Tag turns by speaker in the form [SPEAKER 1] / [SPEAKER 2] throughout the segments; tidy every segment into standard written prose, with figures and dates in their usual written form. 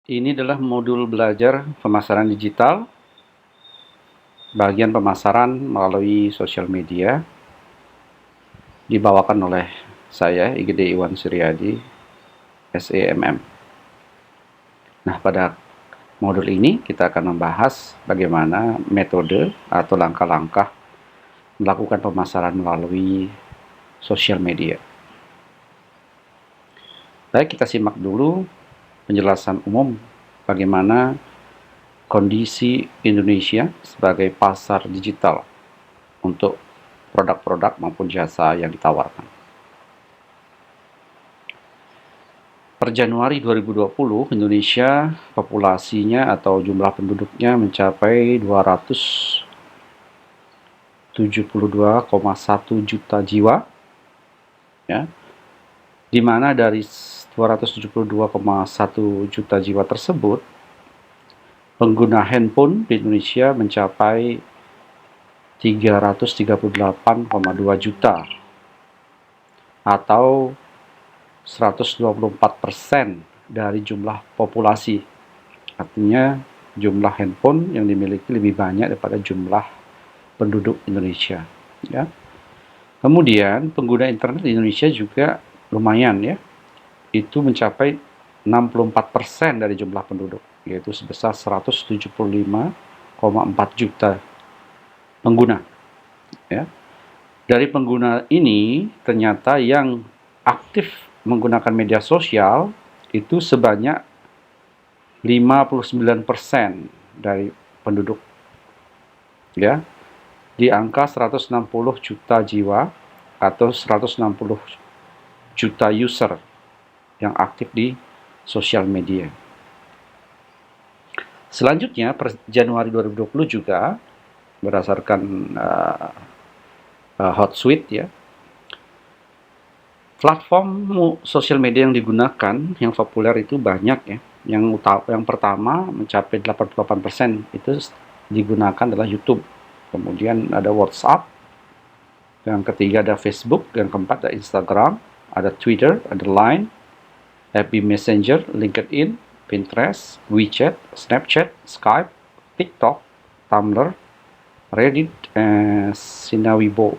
[SPEAKER 1] Ini adalah modul belajar pemasaran digital, bagian pemasaran melalui sosial media, dibawakan oleh saya, IGD Iwan Suryadi, SEMM. Nah, pada modul ini kita akan membahas bagaimana metode atau langkah-langkah melakukan pemasaran melalui sosial media. Baik, kita simak dulu penjelasan umum bagaimana kondisi Indonesia sebagai pasar digital untuk produk-produk maupun jasa yang ditawarkan. Per Januari 2020, Indonesia populasinya atau jumlah penduduknya mencapai 272,1 juta jiwa, ya, di mana dari 272,1 juta jiwa tersebut, pengguna handphone di Indonesia mencapai 338,2 juta atau 124% dari jumlah populasi. Artinya jumlah handphone yang dimiliki lebih banyak daripada jumlah penduduk Indonesia, ya. Kemudian pengguna internet di Indonesia juga lumayan, ya. Itu mencapai 64% dari jumlah penduduk, yaitu sebesar 175,4 juta pengguna, ya. Dari pengguna ini ternyata yang aktif menggunakan media sosial itu sebanyak 59% dari penduduk, ya, di angka 160 juta jiwa atau 160 juta user yang aktif di sosial media. Selanjutnya, per Januari 2020 juga berdasarkan Hotsuite, ya, platform sosial media yang digunakan yang populer itu banyak, ya. Yang pertama mencapai 88% itu digunakan adalah YouTube. Kemudian ada WhatsApp. Yang ketiga ada Facebook, yang keempat ada Instagram, ada Twitter, ada Line, FB Messenger, LinkedIn, Pinterest, WeChat, Snapchat, Skype, TikTok, Tumblr, Reddit, Sinawibo,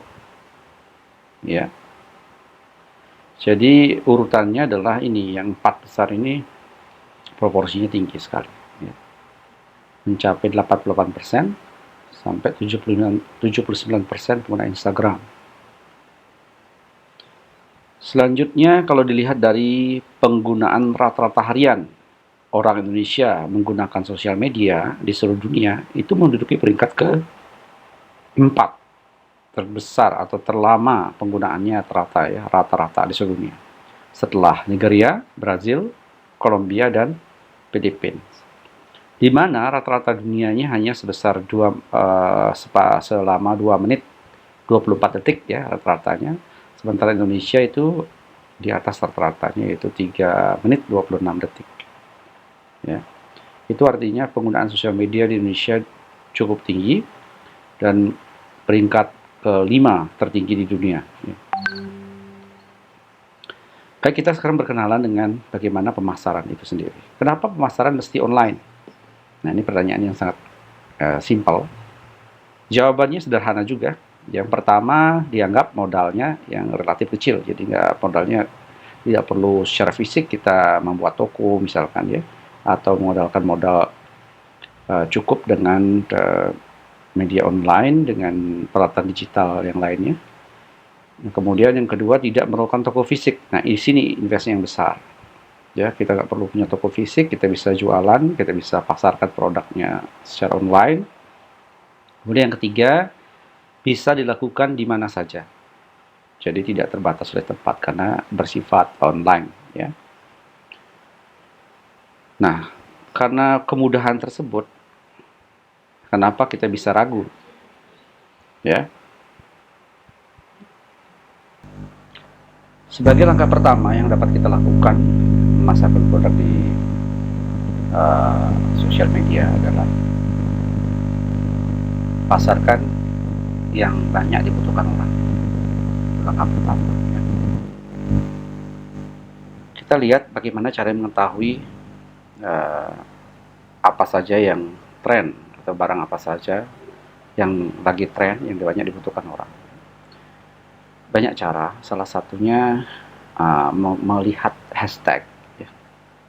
[SPEAKER 1] ya. Jadi urutannya adalah ini, yang 4 besar ini proporsinya tinggi sekali, ya. Mencapai 88% sampai 79% pengguna Instagram. Selanjutnya, kalau dilihat dari penggunaan rata-rata harian orang Indonesia menggunakan sosial media di seluruh dunia, itu menduduki peringkat ke-4 terbesar atau terlama penggunaannya rata-rata di seluruh dunia. Setelah Nigeria, Brazil, Kolombia, dan Filipina. Di mana rata-rata dunianya hanya sebesar selama 2 menit 24 detik, ya, rata-ratanya. Sementara Indonesia itu di atas rata-ratanya, yaitu 3 menit 26 detik. Ya. Itu artinya penggunaan sosial media di Indonesia cukup tinggi dan peringkat ke-5 tertinggi di dunia. Ya. Baik, kita sekarang berkenalan dengan bagaimana pemasaran itu sendiri. Kenapa pemasaran mesti online? Nah, ini pertanyaan yang sangat simpel. Jawabannya sederhana juga. Yang pertama, dianggap modalnya yang relatif kecil, jadi modalnya tidak perlu secara fisik kita membuat toko misalkan, ya, atau mengandalkan modal cukup dengan media online dengan peralatan digital yang lainnya. Kemudian yang kedua, tidak memerlukan toko fisik. Nah, di sini investasi yang besar, ya. Kita nggak perlu punya toko fisik, kita bisa jualan, kita bisa pasarkan produknya secara online. Kemudian yang ketiga, bisa dilakukan di mana saja. Jadi tidak terbatas oleh tempat karena bersifat online, ya. Nah, karena kemudahan tersebut, kenapa kita bisa ragu? Ya. Sebagai langkah pertama yang dapat kita lakukan memasarkan produk di sosial media adalah pasarkan yang banyak dibutuhkan orang. Langkah pertama, ya. Kita lihat bagaimana cara mengetahui eh, apa saja yang tren atau barang apa saja yang lagi tren yang banyak dibutuhkan orang. Banyak cara, salah satunya melihat hashtag ya,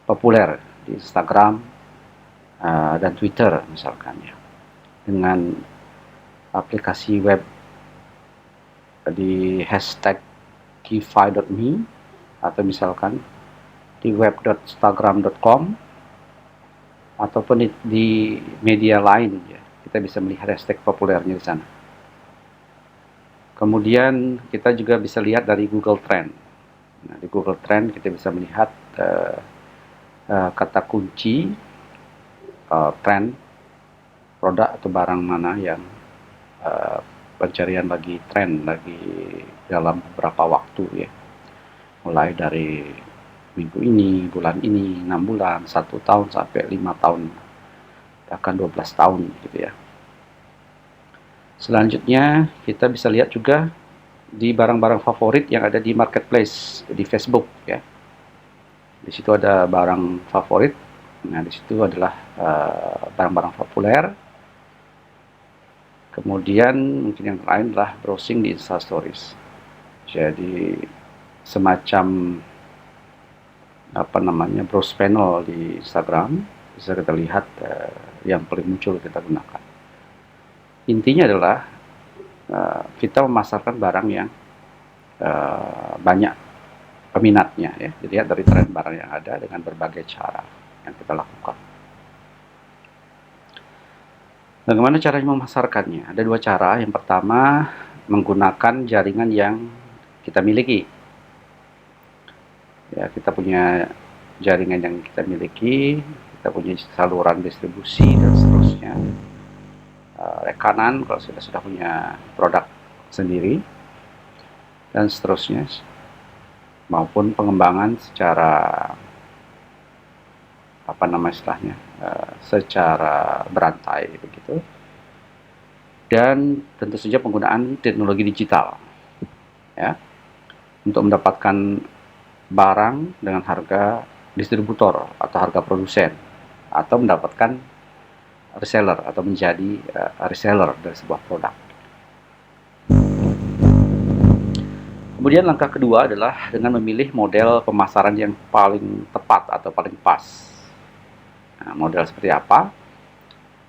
[SPEAKER 1] populer di Instagram dan Twitter misalkan ya, dengan aplikasi web di hashtag kify.me atau misalkan di web.instagram.com ataupun di media lain ya, kita bisa melihat hashtag populernya di sana. Kemudian kita juga bisa lihat dari Google Trend. Nah, di Google Trend kita bisa melihat kata kunci tren produk atau barang mana yang pencarian lagi tren lagi dalam beberapa waktu ya, mulai dari minggu ini, bulan ini, 6 bulan, 1 tahun sampai 5 tahun, bahkan 12 tahun gitu ya. Selanjutnya kita bisa lihat juga di barang-barang favorit yang ada di marketplace di Facebook ya. Di situ ada barang favorit. Nah, di situ adalah barang-barang populer. Kemudian mungkin yang lain adalah browsing di Insta Stories. Jadi semacam browse panel di Instagram, bisa kita lihat yang paling muncul kita gunakan. Intinya adalah kita memasarkan barang yang banyak peminatnya ya. Dilihat dari tren barang yang ada dengan berbagai cara yang kita lakukan. Bagaimana caranya memasarkannya? Ada 2 cara. Yang pertama, menggunakan jaringan yang kita miliki. Ya, kita punya jaringan yang kita miliki, kita punya saluran distribusi dan seterusnya. Rekanan kalau sudah punya produk sendiri dan seterusnya, maupun pengembangan secara secara berantai begitu, dan tentu saja penggunaan teknologi digital ya, untuk mendapatkan barang dengan harga distributor atau harga produsen, atau mendapatkan reseller atau menjadi reseller dari sebuah produk. Kemudian langkah kedua adalah dengan memilih model pemasaran yang paling tepat atau paling pas. Nah, model seperti apa?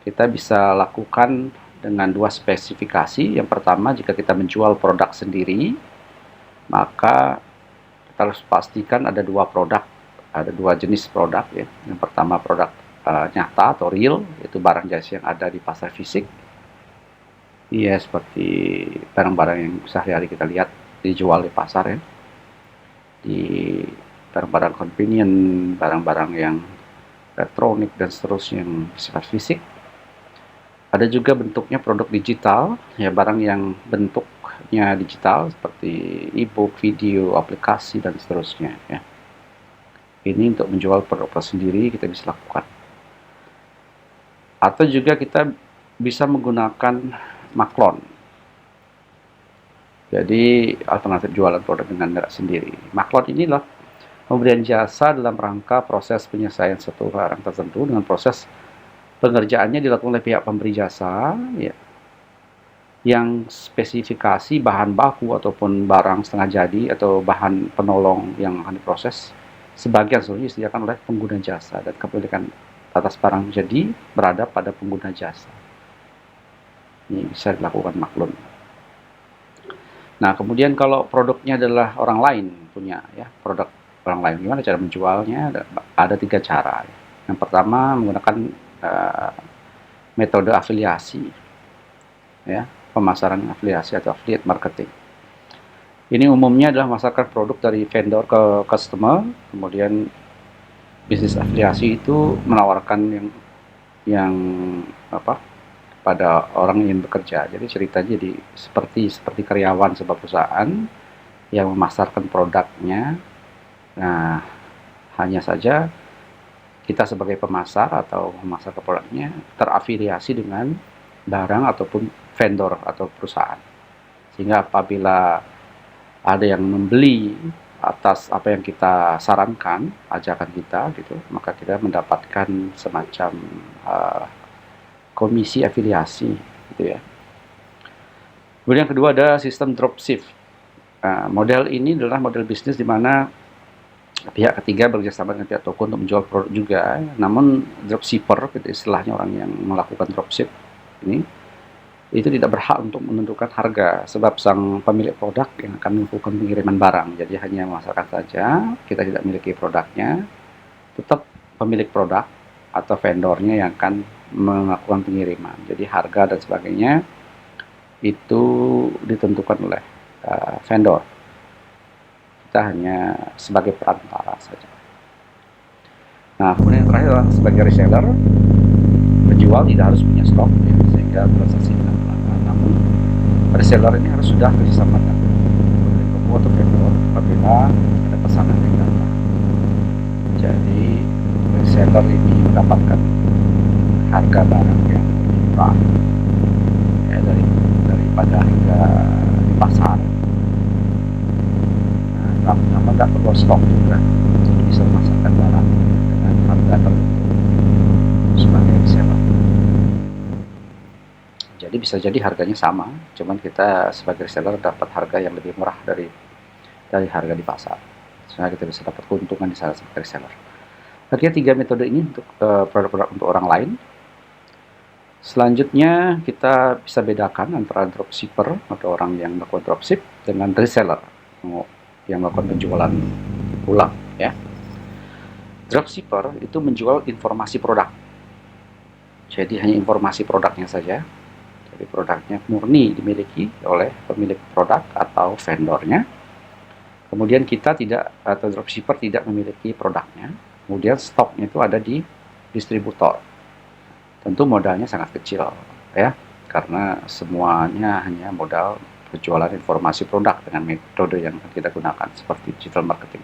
[SPEAKER 1] Kita bisa lakukan dengan 2 spesifikasi. Yang pertama, jika kita menjual produk sendiri, maka kita harus pastikan ada 2 produk, ada 2 jenis produk ya. Yang pertama produk nyata atau real, yaitu barang jasa yang ada di pasar fisik. Iya, seperti barang-barang yang sehari-hari kita lihat dijual di pasar ya. Di barang-barang convenient, barang-barang yang elektronik dan seterusnya yang bersifat fisik. Ada juga bentuknya produk digital, ya, barang yang bentuknya digital seperti e-book, video, aplikasi dan seterusnya ya. Ini untuk menjual produk sendiri kita bisa lakukan. Atau juga kita bisa menggunakan maklon. Jadi alternatif jualan produk dengan merek sendiri. Maklon inilah pemberian jasa dalam rangka proses penyelesaian satu barang tertentu dengan proses pengerjaannya dilakukan oleh pihak pemberi jasa ya, yang spesifikasi bahan baku ataupun barang setengah jadi atau bahan penolong yang akan diproses sebagian seluruhnya disediakan oleh pengguna jasa, dan kepemilikan atas barang jadi berada pada pengguna jasa. Ini bisa dilakukan maklun. Nah, kemudian kalau produknya adalah orang lain punya ya, produk orang lain, gimana cara menjualnya? Ada 3 cara. Yang pertama menggunakan metode afiliasi ya, pemasaran afiliasi atau affiliate marketing. Ini umumnya adalah memasarkan produk dari vendor ke customer, kemudian bisnis afiliasi itu menawarkan yang pada orang yang bekerja. Jadi ceritanya jadi seperti karyawan sebuah perusahaan yang memasarkan produknya. Nah, hanya saja kita sebagai pemasar atau memasarkan produknya terafiliasi dengan barang ataupun vendor atau perusahaan. Sehingga apabila ada yang membeli atas apa yang kita sarankan, ajakan kita gitu, maka kita mendapatkan semacam komisi afiliasi gitu ya. Kemudian yang kedua ada sistem dropship. Model ini adalah model bisnis di mana pihak ketiga bekerjasama dengan pihak toko untuk menjual produk juga. Namun dropshipper, gitu istilahnya orang yang melakukan dropship ini, itu tidak berhak untuk menentukan harga sebab sang pemilik produk yang akan melakukan pengiriman barang. Jadi hanya memasarkan saja, kita tidak memiliki produknya, tetap pemilik produk atau vendornya yang akan melakukan pengiriman. Jadi harga dan sebagainya itu ditentukan oleh vendor. Kita hanya sebagai perantara saja. Nah, kemudian yang terakhir adalah sebagai reseller, penjual tidak harus punya stok ya, sehingga transaksi dengan pelanggan. Namun reseller ini harus sudah bersama dengan pemilik toko atau vendor apabila ada pesanan yang datang. Jadi reseller ini mendapatkan harga barang yang lebih murah ya, daripada harga di pasar. Namun tidak perlu stok juga, jadi bisa memasarkan barang dengan harga tertentu sebagai reseller. Jadi bisa jadi harganya sama, cuman kita sebagai reseller dapat harga yang lebih murah dari harga di pasar, sehingga kita bisa dapat keuntungan di sana sebagai reseller. Akhirnya 3 metode ini untuk produk-produk untuk orang lain. Selanjutnya kita bisa bedakan antara dropshipper atau orang yang melakukan dropship dengan reseller yang melakukan penjualan ulang ya. Dropshipper itu menjual informasi produk. Jadi hanya informasi produknya saja. Jadi produknya murni dimiliki oleh pemilik produk atau vendornya. Kemudian kita tidak, atau dropshipper tidak memiliki produknya. Kemudian stoknya itu ada di distributor. Tentu modalnya sangat kecil ya, karena semuanya hanya modal penjualan informasi produk dengan metode yang kita gunakan seperti digital marketing.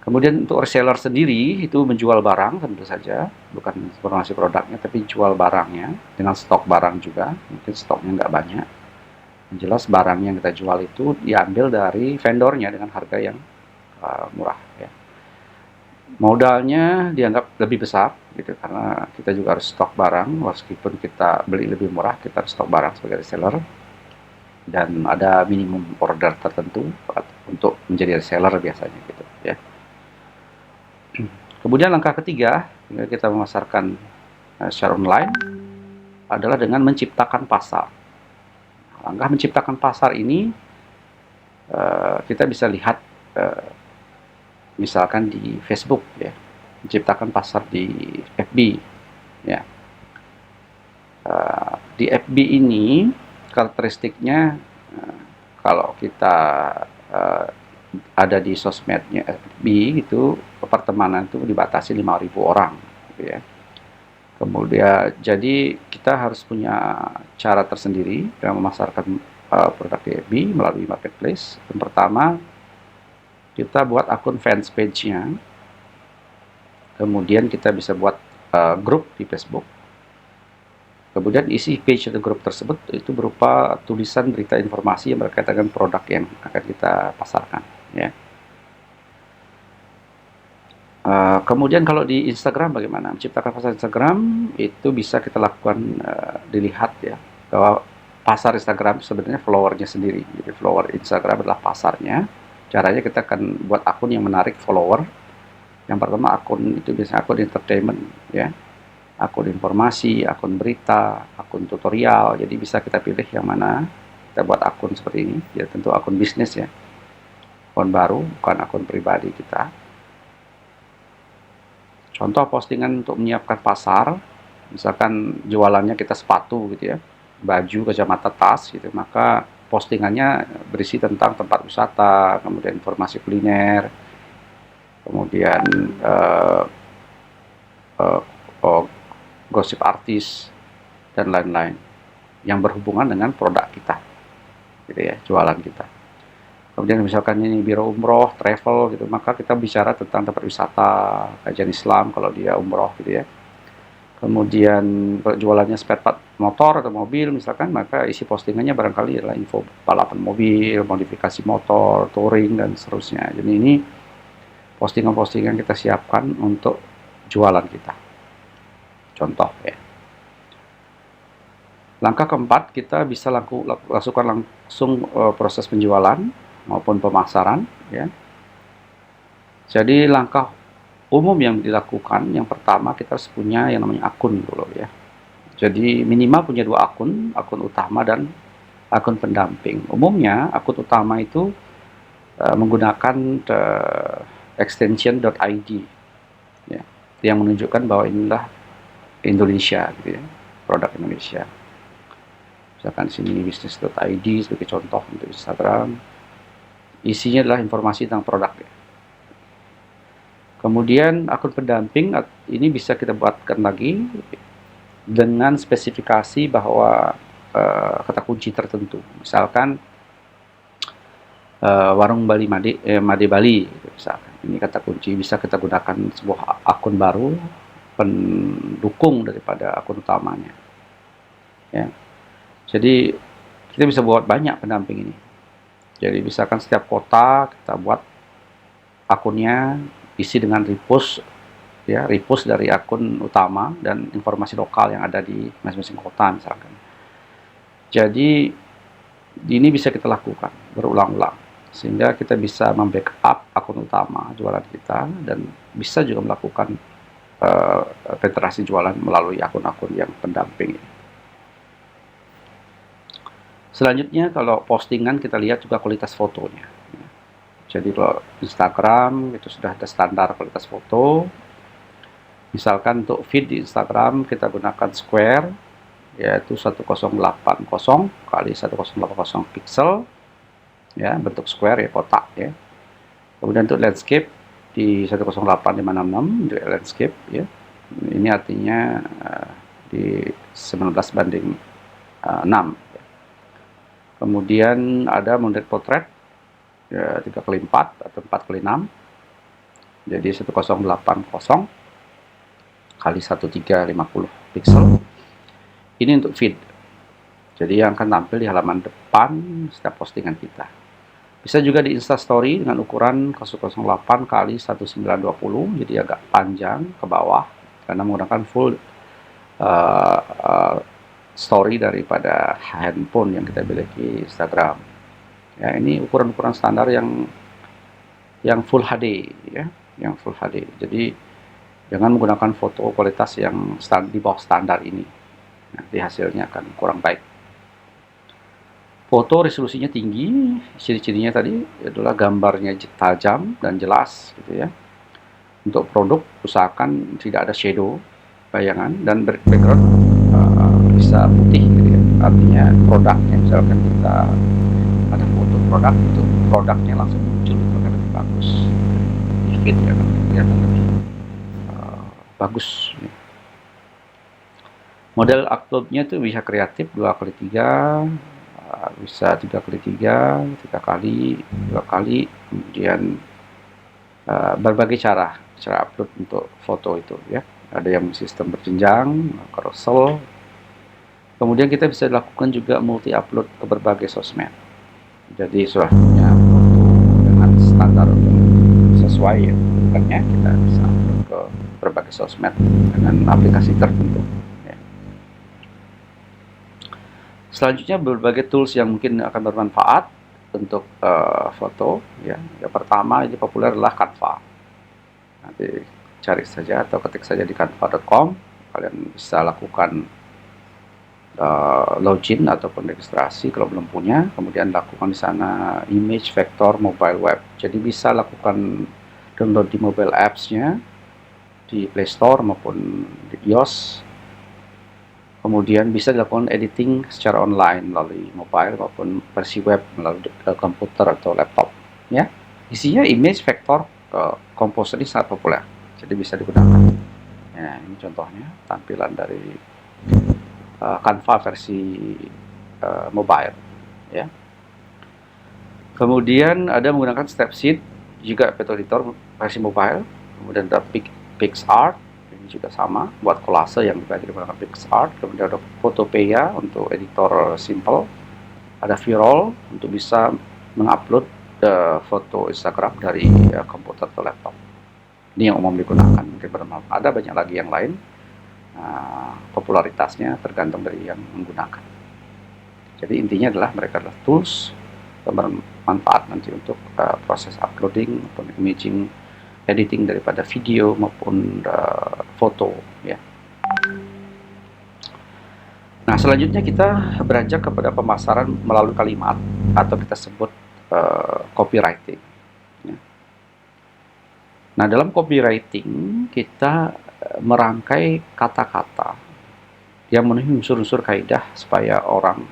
[SPEAKER 1] Kemudian untuk reseller sendiri itu menjual barang tentu saja, bukan informasi produknya tapi jual barangnya dengan stok barang juga, mungkin stoknya nggak banyak. Yang jelas barang yang kita jual itu diambil dari vendornya dengan harga yang murah ya. Modalnya dianggap lebih besar gitu, karena kita juga harus stok barang, meskipun kita beli lebih murah kita harus stok barang sebagai reseller. Dan ada minimum order tertentu untuk menjadi reseller biasanya gitu ya. Kemudian langkah ketiga kita memasarkan secara online adalah dengan menciptakan pasar. Langkah menciptakan pasar ini kita bisa lihat misalkan di Facebook ya, menciptakan pasar di FB ya. Di FB ini karakteristiknya kalau kita ada di sosmednya FB itu pertemanan itu dibatasi 5.000 orang gitu ya. Kemudian jadi kita harus punya cara tersendiri dalam memasarkan produk di FB melalui marketplace. Yang pertama kita buat akun fans page-nya, kemudian kita bisa buat grup di Facebook. Kemudian isi page atau grup tersebut itu berupa tulisan berita informasi yang berkaitan dengan produk yang akan kita pasarkan ya. Kemudian kalau di Instagram bagaimana? Menciptakan pasar Instagram itu bisa kita lakukan dilihat ya, bahwa pasar Instagram sebenarnya followernya sendiri. Jadi follower Instagram adalah pasarnya. Caranya kita akan buat akun yang menarik follower. Yang pertama akun itu biasanya akun entertainment ya, akun informasi, akun berita, akun tutorial. Jadi bisa kita pilih yang mana. Kita buat akun seperti ini, ya tentu akun bisnis ya, akun baru, bukan akun pribadi kita. Contoh postingan untuk menyiapkan pasar, misalkan jualannya kita sepatu gitu ya, baju, kacamata, tas gitu, maka postingannya berisi tentang tempat wisata, kemudian informasi kuliner, kemudian gosip artis dan lain-lain yang berhubungan dengan produk kita gitu ya, jualan kita. Kemudian misalkan ini biro umroh, travel gitu, maka kita bicara tentang tempat wisata, kajian Islam kalau dia umroh gitu ya. Kemudian kalau jualannya spare part motor atau mobil misalkan, maka isi postingannya barangkali adalah info balapan mobil, modifikasi motor, touring, dan seterusnya. Jadi ini postingan-postingan kita siapkan untuk jualan kita. Contoh ya. Langkah keempat, kita bisa lakukan langsung proses penjualan maupun pemasaran ya. Jadi langkah umum yang dilakukan, yang pertama kita harus punya yang namanya akun dulu ya. Jadi minimal punya 2 akun, akun utama dan akun pendamping. Umumnya akun utama itu menggunakan extension .id ya, yang menunjukkan bahwa inilah Indonesia gitu ya, produk Indonesia. Misalkan sini bisnis.id sebagai contoh untuk Instagram. Isinya adalah informasi tentang produk ya. Kemudian akun pendamping ini bisa kita buatkan lagi dengan spesifikasi bahwa kata kunci tertentu. Misalkan warung Bali Made Bali gitu, misalkan. Ini kata kunci, bisa kita gunakan sebuah akun baru pendukung daripada akun utamanya. Ya. Jadi kita bisa buat banyak pendamping ini. Jadi misalkan setiap kota kita buat akunnya, isi dengan repost ya, repost dari akun utama dan informasi lokal yang ada di masing-masing kota misalkan. Jadi ini bisa kita lakukan berulang-ulang sehingga kita bisa membackup akun utama jualan kita dan bisa juga melakukan penetrasi jualan melalui akun-akun yang pendamping. Selanjutnya kalau postingan kita lihat juga kualitas fotonya. Jadi kalau Instagram itu sudah ada standar kualitas foto. Misalkan untuk feed di Instagram kita gunakan square, yaitu 1080 kali 1080 pixel, ya, bentuk square ya, kotak ya. Kemudian untuk landscape di 108/566 untuk landscape ya. Ini artinya di 19:6. Kemudian ada mode portrait ya, 3x4 atau 4x6. Jadi 1080 kali 1350 pixel. Ini untuk feed. Jadi yang akan tampil di halaman depan setiap postingan kita. Bisa juga di Instastory dengan ukuran 008 kali 1920, jadi agak panjang ke bawah karena menggunakan full story daripada handphone yang kita miliki Instagram. Ya, ini ukuran-ukuran standar yang full HD ya, yang full HD. Jadi jangan menggunakan foto kualitas yang di bawah standar ini. Nanti hasilnya akan kurang baik. Foto resolusinya tinggi, ciri-cirinya tadi adalah gambarnya tajam dan jelas gitu ya. Untuk produk usahakan tidak ada shadow, bayangan, dan background bisa putih gitu ya. Artinya produknya, misalkan kita ada foto produk, itu produknya langsung muncul, itu akan lebih bagus. Feed ya, akan kelihatan lebih bagus. Model uploadnya itu bisa kreatif 2x3, bisa 3x3, 3x, 2x, kemudian berbagai cara upload untuk foto itu ya. Ada yang sistem berjenjang, carousel. Kemudian kita bisa lakukan juga multi upload ke berbagai sosmed. Jadi sudah punya foto dengan standar sesuai ya, bukannya kita bisa upload ke berbagai sosmed dengan aplikasi tertentu. Ya. Selanjutnya berbagai tools yang mungkin akan bermanfaat untuk foto. Ya. Yang pertama ini populer adalah Canva. Nanti cari saja atau ketik saja di canva.com. Kalian bisa lakukan login ataupun registrasi kalau belum punya. Kemudian lakukan di sana image vector mobile web. Jadi bisa lakukan download di mobile apps-nya di Play Store maupun di iOS. Kemudian bisa dilakukan editing secara online melalui mobile maupun versi web melalui komputer atau laptop. Ya, isinya image vector composer ini sangat populer, jadi bisa digunakan. Nah, ini contohnya tampilan dari Canva versi mobile. Ya. Kemudian ada menggunakan Snapseed juga photo editor versi mobile. Kemudian ada PixArt juga sama, buat kolase yang dibagi menggunakan PixArt. Kemudian ada Photopea untuk editor simple, ada Viral untuk bisa mengupload foto Instagram dari komputer atau laptop. Ini yang umum digunakan. Ada banyak lagi yang lain, popularitasnya tergantung dari yang menggunakan. Jadi intinya adalah mereka adalah tools yang bermanfaat nanti untuk proses uploading atau imaging, editing daripada video maupun foto, ya. Nah, selanjutnya kita beranjak kepada pemasaran melalui kalimat atau kita sebut copywriting, ya. Nah, dalam copywriting kita merangkai kata-kata yang memenuhi unsur-unsur kaidah supaya orang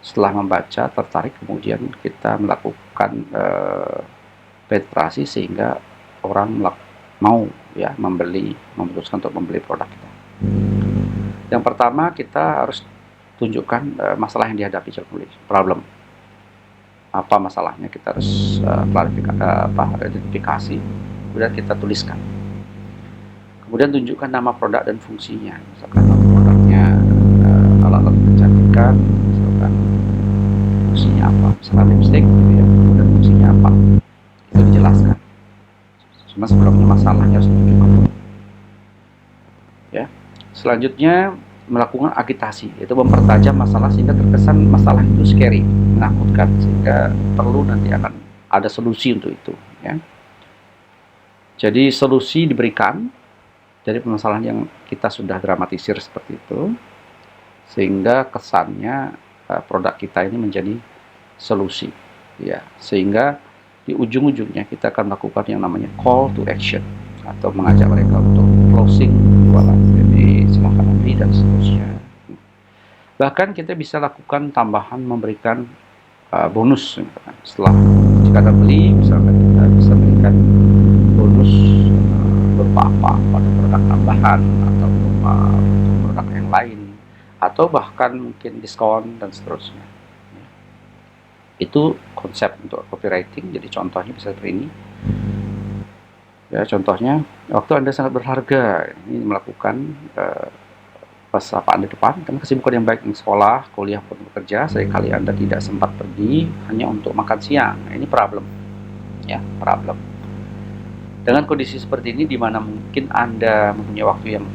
[SPEAKER 1] setelah membaca tertarik, kemudian kita melakukan penetrasi sehingga orang mau, ya, memutuskan untuk membeli produk kita. Yang pertama kita harus tunjukkan masalah yang dihadapi, problem. Apa masalahnya kita harus identifikasi, kemudian kita tuliskan. Kemudian tunjukkan nama produk dan fungsinya. Misalkan nama produknya alat-alat kecantikan, misalkan fungsinya apa, misalkan lipstick, gitu ya. Kemudian fungsinya apa, itu dijelaskan. Cuma sebelumnya masalahnya harus ditunjukkan. Ya. Selanjutnya melakukan agitasi, yaitu mempertajam masalah sehingga terkesan masalah itu scary, menakutkan, sehingga perlu nanti akan ada solusi untuk itu, ya. Jadi solusi diberikan dari permasalahan yang kita sudah dramatisir seperti itu, sehingga kesannya produk kita ini menjadi solusi, ya. Sehingga di ujung-ujungnya kita akan melakukan yang namanya call to action atau mengajak mereka untuk closing jualan. Jadi silahkan membeli dan seterusnya. Bahkan kita bisa lakukan tambahan, memberikan bonus, misalkan. Setelah jika Anda beli, misalkan kita bisa berikan bonus berupa apa, pada produk tambahan atau berupa produk yang lain, atau bahkan mungkin diskon dan seterusnya. Itu konsep untuk copywriting. Jadi contohnya bisa seperti ini, ya. Contohnya, waktu Anda sangat berharga ini melakukan apa Anda depan, karena kesibukan yang baik di sekolah, kuliah, pun bekerja, seringkali Anda tidak sempat pergi hanya untuk makan siang. Nah, ini problem, ya, problem. Dengan kondisi seperti ini, di mana mungkin Anda mempunyai waktu yang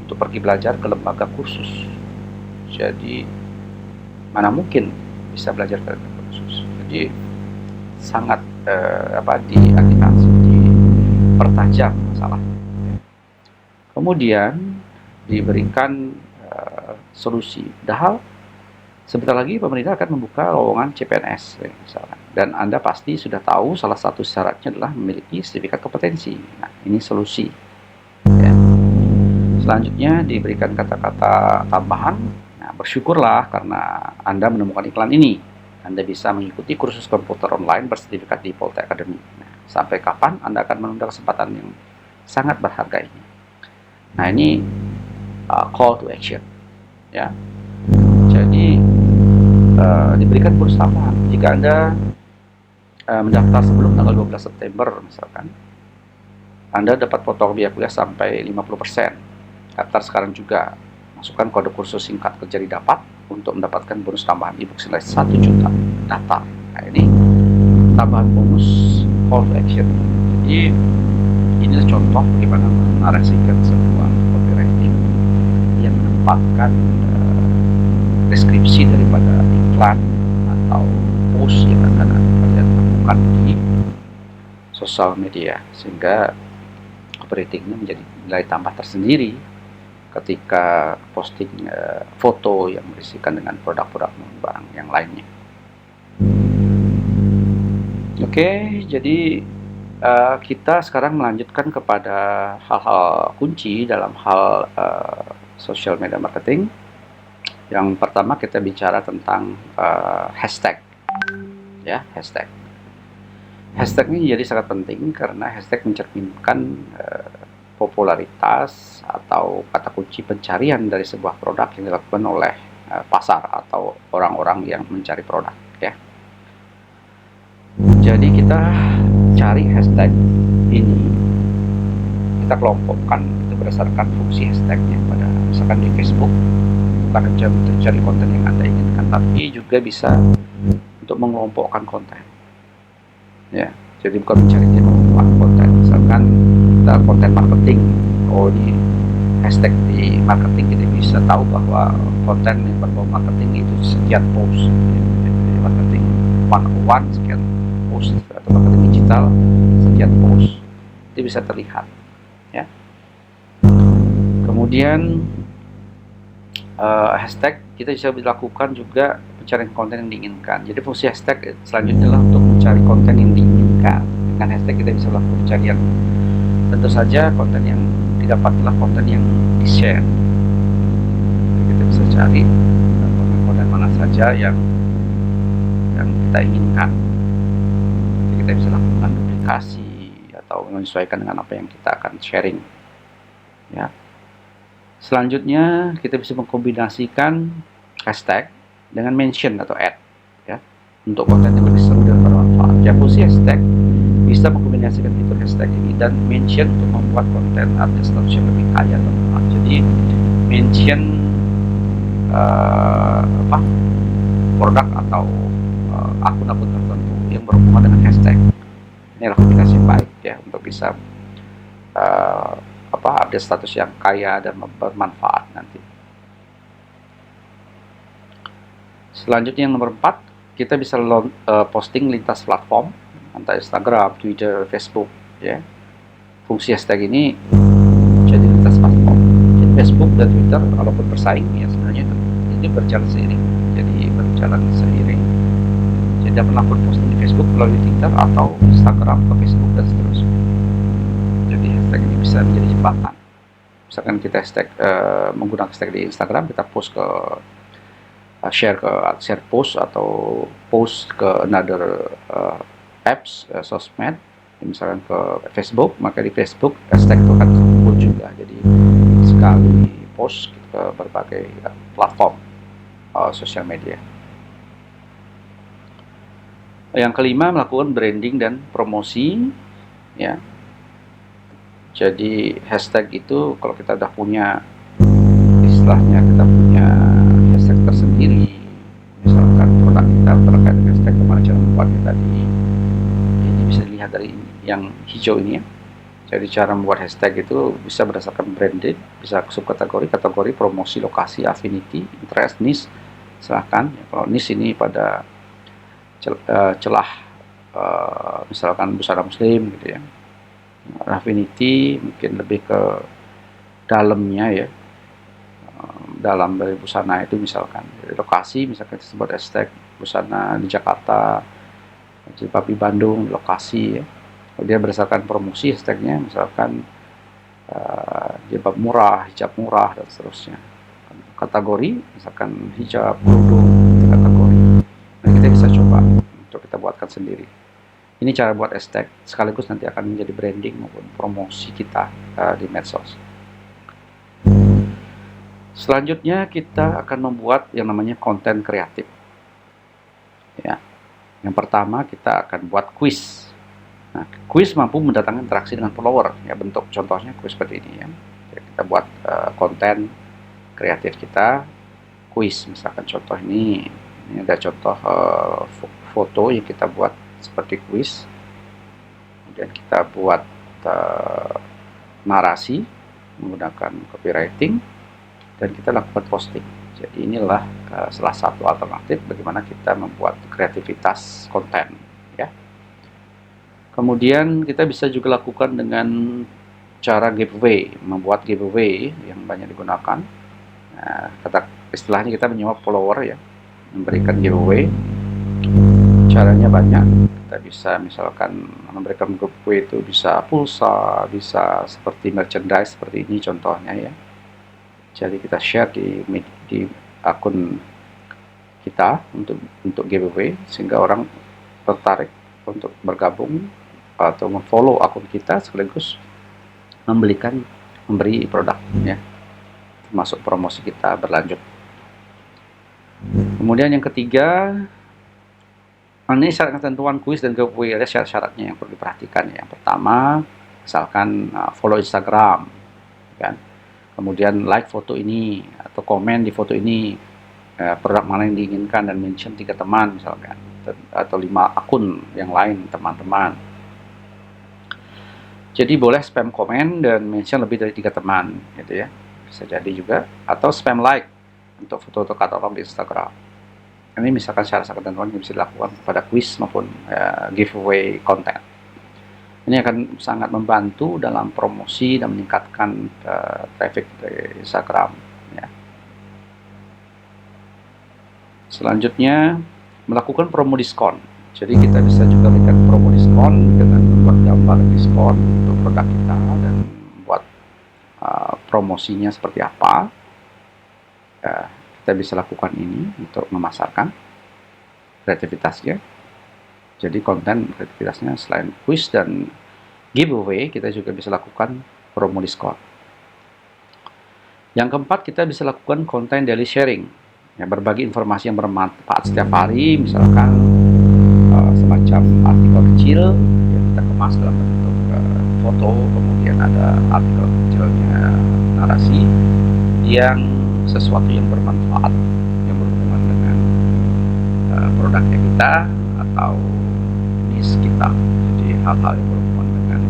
[SPEAKER 1] untuk pergi belajar ke lembaga kursus, jadi mana mungkin bisa belajar ke lembaga kursus. Jadi sangat diagitasi, dipertajam masalah. Kemudian diberikan solusi. Padahal sebentar lagi pemerintah akan membuka lowongan CPNS, misalkan. Dan Anda pasti sudah tahu salah satu syaratnya adalah memiliki sertifikat kompetensi. Nah, ini solusi, ya. Selanjutnya diberikan kata-kata tambahan. Nah, bersyukurlah karena Anda menemukan iklan ini. Anda bisa mengikuti kursus komputer online bersertifikat di Polte Academy. Nah, sampai kapan Anda akan menunda kesempatan yang sangat berharga ini? Nah, ini call to action, ya. Jadi diberikan bonus tambahan jika Anda mendaftar sebelum tanggal 12 September misalkan, Anda dapat potong biaya kuliah sampai 50%. Daftar sekarang juga, masukkan kode kursus singkat kerja didapat untuk mendapatkan bonus tambahan ebook senilai 1 juta. Daftar. Nah, ini tambahan bonus call to action. Jadi inilah contoh bagaimana menarasikan sebuah copywriting yang menempatkan deskripsi daripada iklan atau post yang akan kalian lakukan di sosial media, sehingga copywritingnya menjadi nilai tambah tersendiri ketika posting foto yang berisikan dengan produk-produk barang yang lainnya. Oke, jadi kita sekarang melanjutkan kepada hal-hal kunci dalam hal social media marketing. Yang pertama kita bicara tentang hashtag, ya, hashtag. Hashtag ini jadi sangat penting karena hashtag mencerminkan popularitas atau kata kunci pencarian dari sebuah produk yang dilakukan oleh pasar atau orang-orang yang mencari produk, ya. Jadi kita cari hashtag ini, kita kelompokkan itu berdasarkan fungsi hashtagnya. Pada misalkan di Facebook, bukan hanya untuk cari konten yang Anda inginkan, tapi juga bisa untuk mengelompokkan konten. Ya, jadi bukan mencari mengelompokkan konten. Misalkan kita konten marketing, oh ini hashtag di marketing, kita bisa tahu bahwa konten yang berbau marketing itu sekian post, jadi marketing 101 sekian post, atau marketing digital sekian post, itu bisa terlihat ya. Kemudian hashtag kita bisa dilakukan juga pencarian konten yang diinginkan. Jadi fungsi hashtag selanjutnya adalah untuk mencari konten yang diinginkan. Dengan hashtag kita bisa melakukan pencarian. Tentu saja konten yang didapatlah konten yang di-share. Kita bisa cari konten mana saja yang kita inginkan. Jadi kita bisa lakukan duplikasi atau menyesuaikan dengan apa yang kita akan sharing. Ya. Selanjutnya kita bisa mengkombinasikan hashtag dengan mention atau add ya, untuk konten yang lebih seru dan bermanfaat. Ya, fungsi hashtag bisa mengkombinasikan fitur hashtag ini dan mention untuk membuat konten update status yang lebih kaya dan bermanfaat. Jadi mention produk atau akun-akun tertentu yang berhubungan dengan hashtag. Ini adalah kombinasi yang baik ya untuk bisa update status yang kaya dan bermanfaat nanti. Selanjutnya yang nomor 4, kita bisa posting lintas platform, entah Instagram, Twitter, Facebook ya. Fungsi hashtag ini jadi lintas platform. Jadi Facebook dan Twitter walaupun bersaing ya sebenarnya ini berjalan seiring. Jadi dapat melakukan posting di Facebook melalui Twitter atau Instagram ke Facebook dan seterusnya. Jadi hashtag ini bisa menjadi jembatan. Misalkan kita menggunakan hashtag di Instagram, kita post ke share post atau post ke another apps sosmed, misalkan ke Facebook, maka di Facebook hashtag itu akan terkumpul juga. Jadi sekali post ke berbagai platform sosial media. Yang kelima, melakukan branding dan promosi ya. Jadi hashtag itu kalau kita udah punya istilahnya, kita punya hashtag tersendiri, misalkan produk kita terkait dengan hashtag kemana cara membuatnya tadi, ini bisa dilihat dari yang hijau ini ya. Jadi cara membuat hashtag itu bisa berdasarkan branded, bisa subkategori, kategori, promosi, lokasi, affinity, interest, niche, silahkan ya. Kalau niche ini pada celah misalkan busana muslim gitu ya. Affinity mungkin lebih ke dalamnya ya, dalam dari busana itu misalkan. Jadi lokasi misalkan disebut hashtag busana di Jakarta, jilbab di Bandung, lokasi ya. Dia berdasarkan promosi hashtagnya misalkan jilbab murah, hijab murah dan seterusnya. Kategori misalkan hijab, kerudung, kategori. Nah, kita bisa coba untuk kita buatkan sendiri. Ini cara buat hashtag, sekaligus nanti akan menjadi branding maupun promosi kita di medsos. Selanjutnya kita akan membuat yang namanya konten kreatif. Ya. Yang pertama kita akan buat quiz. Nah, quiz mampu mendatangkan interaksi dengan follower. Ya, bentuk contohnya quiz seperti ini ya. Jadi kita buat konten kreatif kita, quiz. Misalkan contoh ini ada contoh foto yang kita buat seperti quiz, kemudian kita buat narasi menggunakan copywriting dan kita lakukan posting. Jadi inilah salah satu alternatif bagaimana kita membuat kreativitas konten ya. Kemudian kita bisa juga lakukan dengan cara giveaway, membuat giveaway yang banyak digunakan. Nah, istilahnya kita menyewa follower ya, memberikan giveaway. Caranya banyak. Kita bisa misalkan memberikan giveaway itu bisa pulsa, bisa seperti merchandise seperti ini contohnya ya. Jadi kita share di akun kita untuk giveaway sehingga orang tertarik untuk bergabung atau memfollow akun kita sekaligus memberi produk ya, termasuk promosi kita berlanjut. Kemudian yang ketiga, ini syarat ketentuan kuis dan giveaway, ada syarat-syaratnya yang perlu diperhatikan. Yang pertama, misalkan follow Instagram, kan? Kemudian like foto ini atau komen di foto ini, produk mana yang diinginkan dan mention 3 teman misalkan, atau 5 akun yang lain teman-teman. Jadi boleh spam komen dan mention lebih dari 3 teman, gitu ya. Bisa jadi juga, atau spam like untuk foto-foto katalog di Instagram. Ini misalkan syarat-syarat ketentuan yang bisa dilakukan pada quiz maupun giveaway konten. Ini akan sangat membantu dalam promosi dan meningkatkan traffic dari Instagram. Ya. Selanjutnya, melakukan promo diskon. Jadi kita bisa juga berikan promo diskon dengan membuat gambar diskon untuk produk kita dan buat promosinya seperti apa. Kita bisa lakukan ini untuk memasarkan kreativitasnya. Jadi konten kreativitasnya selain quiz dan giveaway, kita juga bisa lakukan promo diskon. Yang keempat, kita bisa lakukan konten daily sharing, ya, berbagi informasi yang bermanfaat setiap hari, misalkan semacam artikel kecil yang kita kemas dalam bentuk foto, kemudian ada artikel kecilnya narasi yang sesuatu yang bermanfaat, yang berhubungan dengan produknya kita atau niche kita. Jadi hal-hal yang berhubungan dengan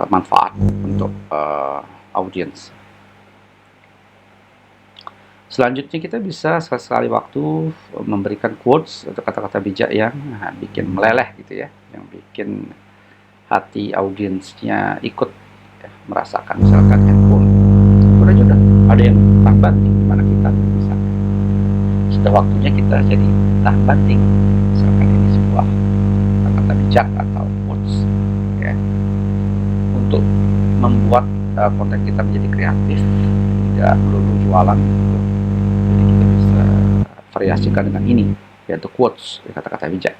[SPEAKER 1] manfaat untuk audiens. Selanjutnya kita bisa sekali waktu memberikan quotes atau kata-kata bijak yang bikin meleleh gitu ya, yang bikin hati audiensnya ikut ya, merasakan. Misalkan handphone aja udah ada yang tahan banting, dimana kita bisa sudah waktunya kita jadi tahan banting. Misalkan ini sebuah kata bijak atau quotes ya, untuk membuat konten kita menjadi kreatif, tidak melulu jualan gitu. Jadi kita bisa variasikan dengan ini, yaitu quotes, kata-kata bijak.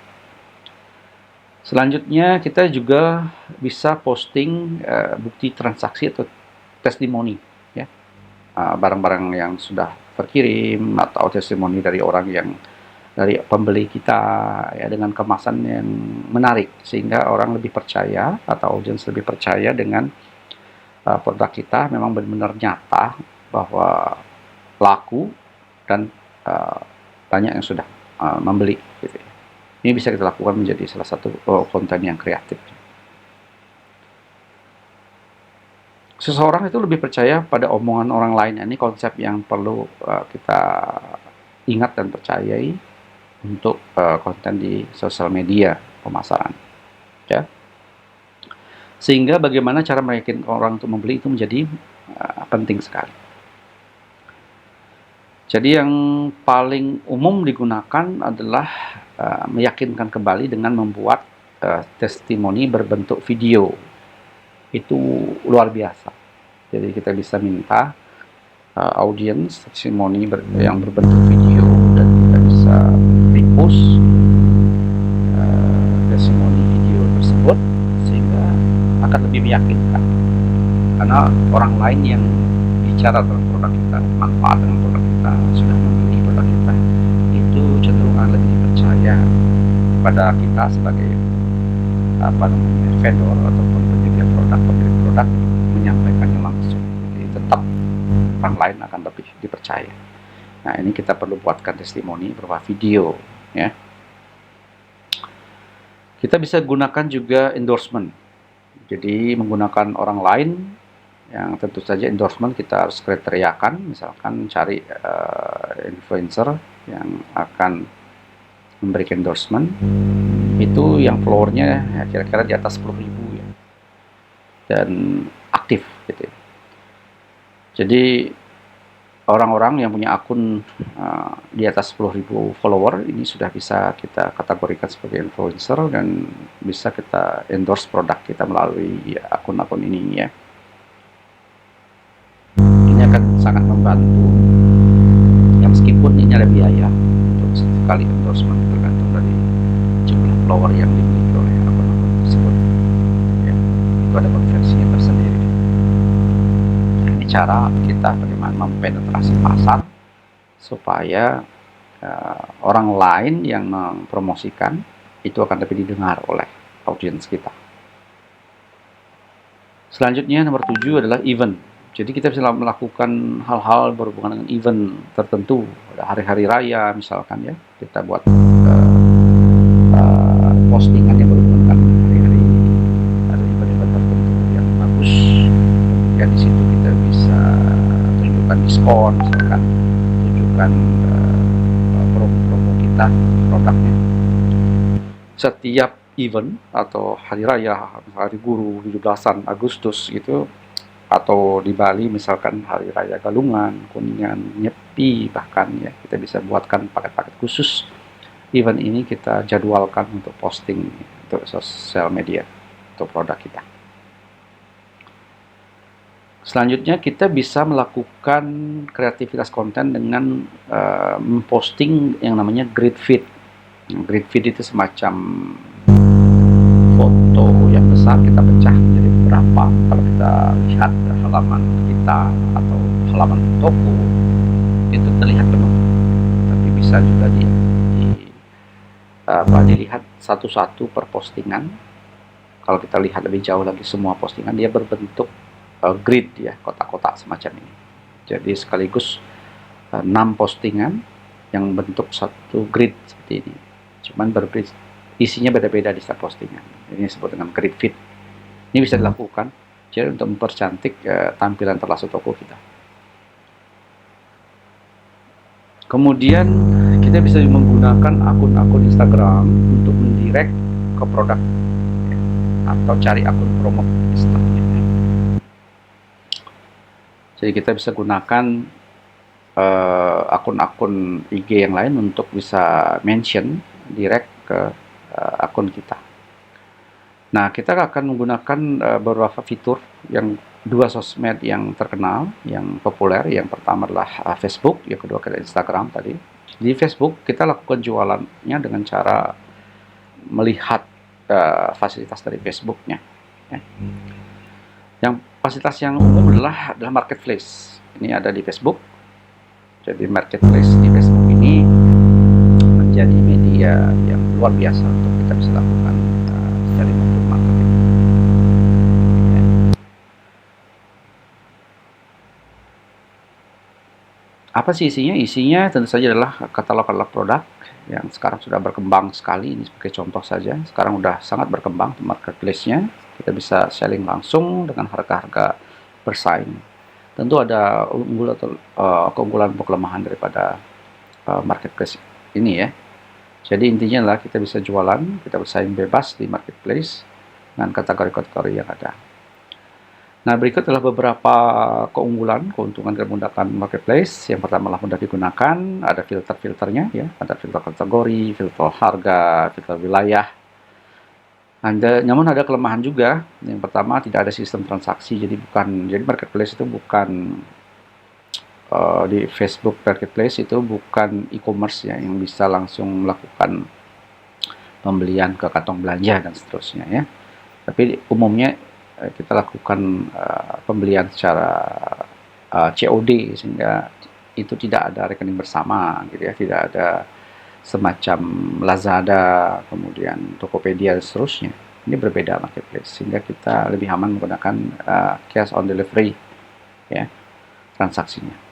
[SPEAKER 1] Selanjutnya kita juga bisa posting bukti transaksi atau testimoni ya, barang-barang yang sudah terkirim atau testimoni dari orang yang dari pembeli kita ya, dengan kemasan yang menarik sehingga orang lebih percaya atau audiens lebih percaya dengan produk kita memang benar-benar nyata bahwa laku dan banyak yang sudah membeli gitu ya. Ini bisa kita lakukan menjadi salah satu konten yang kreatif. Seseorang itu lebih percaya pada omongan orang lain. Ini konsep yang perlu kita ingat dan percayai untuk konten di sosial media pemasaran. Ya. Sehingga bagaimana cara meyakinkan orang untuk membeli itu menjadi penting sekali. Jadi yang paling umum digunakan adalah meyakinkan kembali dengan membuat testimoni berbentuk video. Itu luar biasa. Jadi kita bisa minta audiens testimoni yang berbentuk video dan kita bisa repost testimoni video tersebut sehingga akan lebih meyakinkan. Karena orang lain yang bicara tentang produk kita, manfaat dengan produk kita, sudah membeli produk kita, itu cenderung lebih dipercaya pada kita sebagai vendor ataupun penyedia produk, pemilik produk menyampaikannya langsung. Jadi tetap orang lain akan lebih dipercaya. Nah, ini kita perlu buatkan testimoni berupa video ya. Kita bisa gunakan juga endorsement. Jadi menggunakan orang lain yang tentu saja endorsement kita harus kriteriakan, misalkan cari influencer yang akan memberikan endorsement itu yang followernya ya, kira-kira di atas 10.000 ya, dan aktif gitu. Jadi orang-orang yang punya akun di atas 10.000 follower ini sudah bisa kita kategorikan sebagai influencer dan bisa kita endorse produk kita melalui akun-akun ini ya. Ini akan sangat membantu ya, meskipun ini ada biaya untuk sekali endorsement tergantung dari jumlah follower yang dimiliki oleh akun-akun tersebut ya. Itu ada konversinya tersendiri. Nah, ini cara kita bagaimana mempenetrasi pasar supaya orang lain yang mempromosikan itu akan lebih didengar oleh audiens kita. Selanjutnya nomor 7 adalah event. Jadi kita bisa melakukan hal-hal berhubungan dengan event tertentu. Ada hari-hari raya misalkan ya, kita buat postingan yang berhubungan dengan hari-hari, ada event-event tertentu yang bagus. Kemudian di situ kita bisa tunjukkan diskon misalkan, tunjukkan promo-promo kita, produknya. Setiap event atau hari raya, hari guru 17-an Agustus gitu, atau di Bali misalkan hari raya Galungan, Kuningan, Nyepi, bahkan ya kita bisa buatkan paket-paket khusus event ini, kita jadwalkan untuk posting untuk sosial media untuk produk kita. Selanjutnya kita bisa melakukan kreativitas konten dengan memposting yang namanya grid feed. Grid feed itu semacam foto yang besar kita pecah menjadi beberapa. Kalau kita lihat halaman kita atau halaman toko itu terlihat penuh, tapi bisa juga dilihat satu-satu per postingan. Kalau kita lihat lebih jauh lagi semua postingan, dia berbentuk grid ya, kotak-kotak semacam ini. Jadi sekaligus 6 postingan yang bentuk satu grid seperti ini. Cuman isinya beda-beda di setiap postingan. Ini disebut dengan grid feed. Ini bisa dilakukan jadi untuk mempercantik tampilan terlalu toko kita. Kemudian kita bisa menggunakan akun-akun Instagram untuk mendirect ke produk ya, atau cari akun promo istilahnya. Jadi kita bisa gunakan akun-akun IG yang lain untuk bisa mention direct ke akun kita. Nah, kita akan menggunakan beberapa fitur yang dua sosmed yang terkenal, yang populer. Yang pertama adalah Facebook, yang kedua adalah Instagram tadi. Di Facebook kita lakukan jualannya dengan cara melihat fasilitas dari Facebooknya. Ya. Yang fasilitas yang umum adalah marketplace. Ini ada di Facebook. Jadi marketplace di Facebook ini menjadi media yang luar biasa untuk kita bisa lakukan selling maupun marketing. Ya. Apa sih isinya? Isinya tentu saja adalah katalog-katalog produk yang sekarang sudah berkembang sekali. Ini sebagai contoh saja. Sekarang sudah sangat berkembang marketplace-nya. Kita bisa selling langsung dengan harga-harga bersaing. Tentu ada keunggulan atau kelemahan daripada marketplace ini ya. Jadi intinya adalah kita bisa jualan, kita bersaing bebas di marketplace dengan kategori-kategori yang ada. Nah, berikut adalah beberapa keuntungan dan menggunakan marketplace. Yang pertama adalah mudah digunakan, ada filter-filternya ya, ada filter kategori, filter harga, filter wilayah. Namun ada kelemahan juga. Yang pertama, tidak ada sistem transaksi. Jadi marketplace itu bukan di Facebook Marketplace itu bukan e-commerce ya, yang bisa langsung melakukan pembelian ke kantong belanja dan seterusnya ya. Tapi umumnya kita lakukan pembelian secara COD, sehingga itu tidak ada rekening bersama gitu ya, tidak ada semacam Lazada, kemudian Tokopedia dan seterusnya. Ini berbeda marketplace, sehingga kita lebih aman menggunakan cash on delivery ya transaksinya.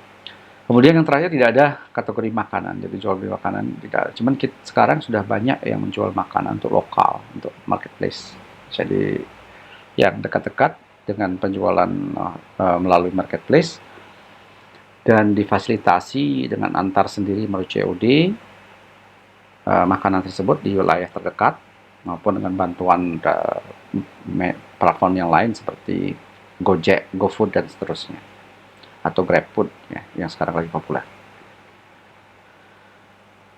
[SPEAKER 1] Kemudian yang terakhir, tidak ada kategori makanan, jadi jual beli makanan tidak ada. Cuman sekarang sudah banyak yang menjual makanan untuk lokal, untuk marketplace. Jadi yang dekat-dekat dengan penjualan melalui marketplace dan difasilitasi dengan antar sendiri melalui COD makanan tersebut di wilayah terdekat, maupun dengan bantuan platform yang lain seperti Gojek, GoFood dan seterusnya, atau GrabFood ya, yang sekarang lagi populer.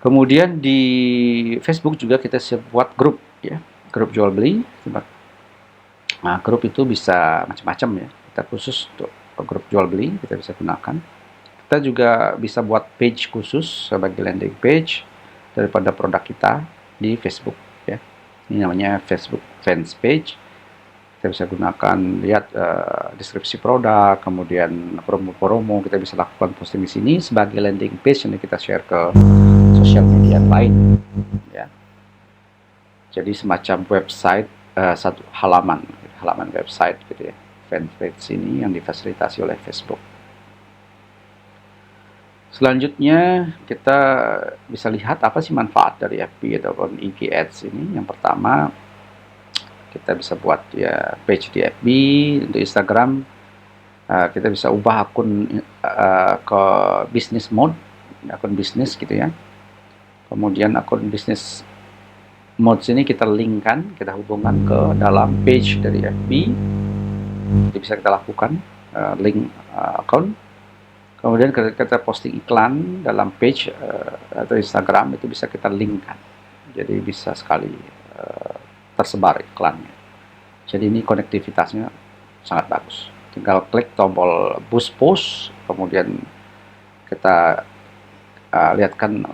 [SPEAKER 1] Kemudian di Facebook juga kita buat grup ya, grup jual beli. Nah, grup itu bisa macam-macam ya. Kita khusus untuk grup jual beli kita bisa gunakan. Kita juga bisa buat page khusus sebagai landing page daripada produk kita di Facebook ya. Ini namanya Facebook fans page. Kita bisa gunakan, lihat deskripsi produk, kemudian promo-promo, kita bisa lakukan posting di sini sebagai landing page yang kita share ke sosial media lain ya. Jadi semacam website, satu halaman website gitu ya. fanpage ini yang difasilitasi oleh Facebook. Selanjutnya kita bisa lihat apa sih manfaat dari FB ataupun IG Ads ini. Yang pertama, kita bisa buat ya page di FB. Untuk Instagram, kita bisa ubah akun ke business mode, akun bisnis gitu ya. Kemudian akun bisnis mode ini kita linkkan, kita hubungkan ke dalam page dari FB. Itu bisa kita lakukan, link akun. Kemudian kita posting iklan dalam page atau Instagram, itu bisa kita linkkan. Jadi bisa sekali tersebar iklannya. Jadi ini konektivitasnya sangat bagus. Tinggal klik tombol boost post, kemudian kita lihatkan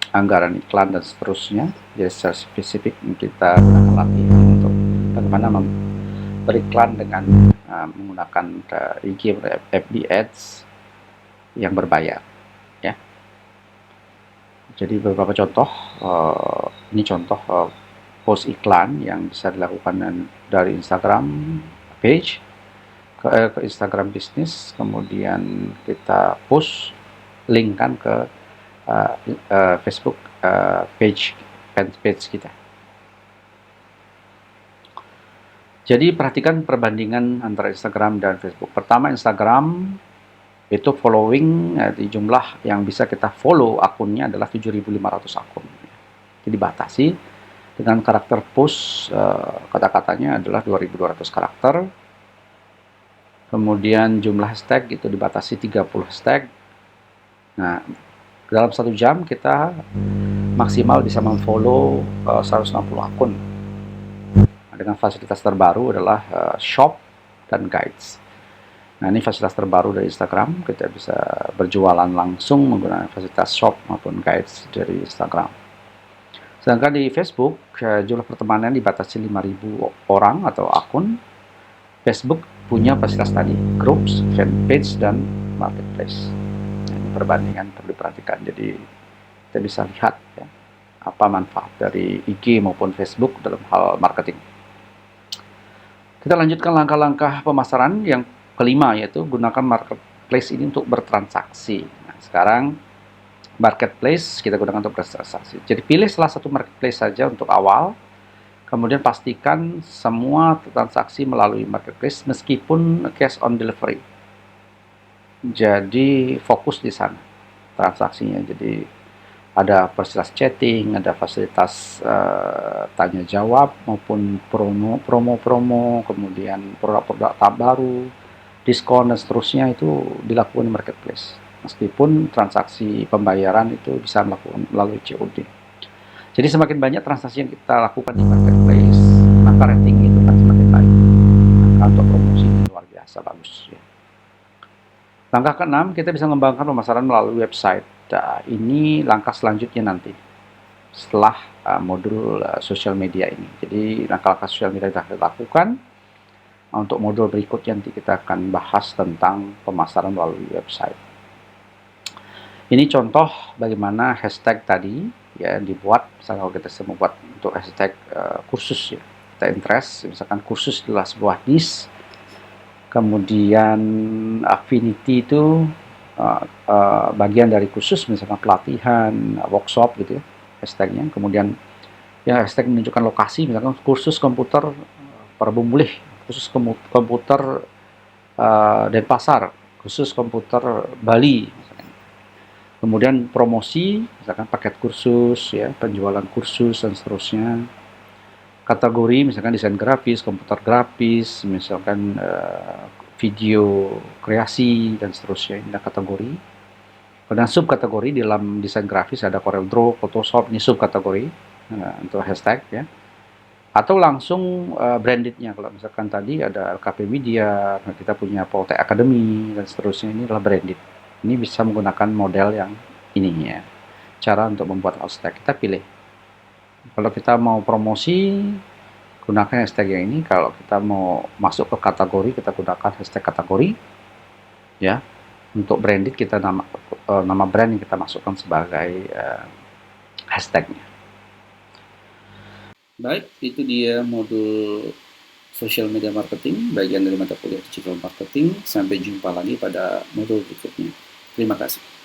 [SPEAKER 1] anggaran iklan dan seterusnya. Jadi secara spesifik kita gunakan latihan untuk bagaimana beriklan dengan menggunakan IG FB Ads yang berbayar ya. Jadi beberapa contoh, ini contoh post iklan yang bisa dilakukan dari Instagram page ke Instagram bisnis, kemudian kita post linkkan ke Facebook page kita. Jadi perhatikan perbandingan antara Instagram dan Facebook. Pertama, Instagram itu following, di jumlah yang bisa kita follow akunnya adalah 7.500 akun. Jadi dibatasi dengan karakter post, kata-katanya adalah 2.200 karakter. Kemudian jumlah hashtag itu dibatasi 30 hashtag. Nah, dalam 1 jam kita maksimal bisa memfollow 160 akun. Dengan fasilitas terbaru adalah shop dan guides. Nah, ini fasilitas terbaru dari Instagram. Kita bisa berjualan langsung menggunakan fasilitas shop maupun guides dari Instagram. Sedangkan di Facebook, jumlah pertemanan dibatasi 5.000 orang atau akun. Facebook punya fasilitas tadi, groups, fanpage, dan marketplace. Nah, ini perbandingan perlu diperhatikan. Jadi kita bisa lihat ya, apa manfaat dari IG maupun Facebook dalam hal marketing. Kita lanjutkan langkah-langkah pemasaran yang kelima, yaitu gunakan marketplace ini untuk bertransaksi. Nah, sekarang marketplace kita gunakan untuk bertransaksi. Jadi pilih salah satu marketplace saja untuk awal, kemudian pastikan semua transaksi melalui marketplace meskipun cash on delivery. Jadi fokus di sana transaksinya. Jadi ada fasilitas chatting, ada fasilitas tanya jawab maupun promo, kemudian produk-produk baru, diskon dan seterusnya itu dilakukan di marketplace. Meskipun transaksi pembayaran itu bisa melakukan melalui COD. Jadi semakin banyak transaksi yang kita lakukan di marketplace, maka rating itu kan semakin baik. Maka untuk promosi ini luar biasa bagus ya. Langkah ke-6, kita bisa mengembangkan pemasaran melalui website. Nah, ini langkah selanjutnya nanti setelah modul sosial media ini. Jadi langkah-langkah sosial media yang kita lakukan. Untuk modul berikutnya nanti kita akan bahas tentang pemasaran melalui website. Ini contoh bagaimana hashtag tadi ya dibuat. Misalnya kalau kita membuat untuk hashtag kursus ya, kita interest, misalkan kursus adalah sebuah niche. Kemudian affinity itu bagian dari khusus, misalkan pelatihan, workshop gitu ya, hashtagnya. Kemudian ya hashtag menunjukkan lokasi, misalkan kursus komputer Parabumulih, khusus komputer Denpasar, khusus komputer Bali. Misalkan. Kemudian promosi, misalkan paket kursus, ya penjualan kursus dan seterusnya. Kategori, misalkan desain grafis, komputer grafis, misalkan video kreasi dan seterusnya. Ini kategori. Kemudian subkategori, di dalam desain grafis ada CorelDRAW, Photoshop, ini subkategori untuk hashtag ya. Atau langsung brandednya, kalau misalkan tadi ada LKP Media, kita punya Polte Academy dan seterusnya, ini adalah branded. Ini bisa menggunakan model yang ini ya. Cara untuk membuat hashtag kita pilih. Kalau kita mau promosi, gunakan hashtag yang ini. Kalau kita mau masuk ke kategori, kita gunakan hashtag kategori. Ya, untuk branded kita nama brand yang kita masukkan sebagai hashtagnya. Baik, itu dia modul Social Media Marketing, bagian dari mata kuliah Digital Marketing. Sampai jumpa lagi pada modul berikutnya. Terima kasih.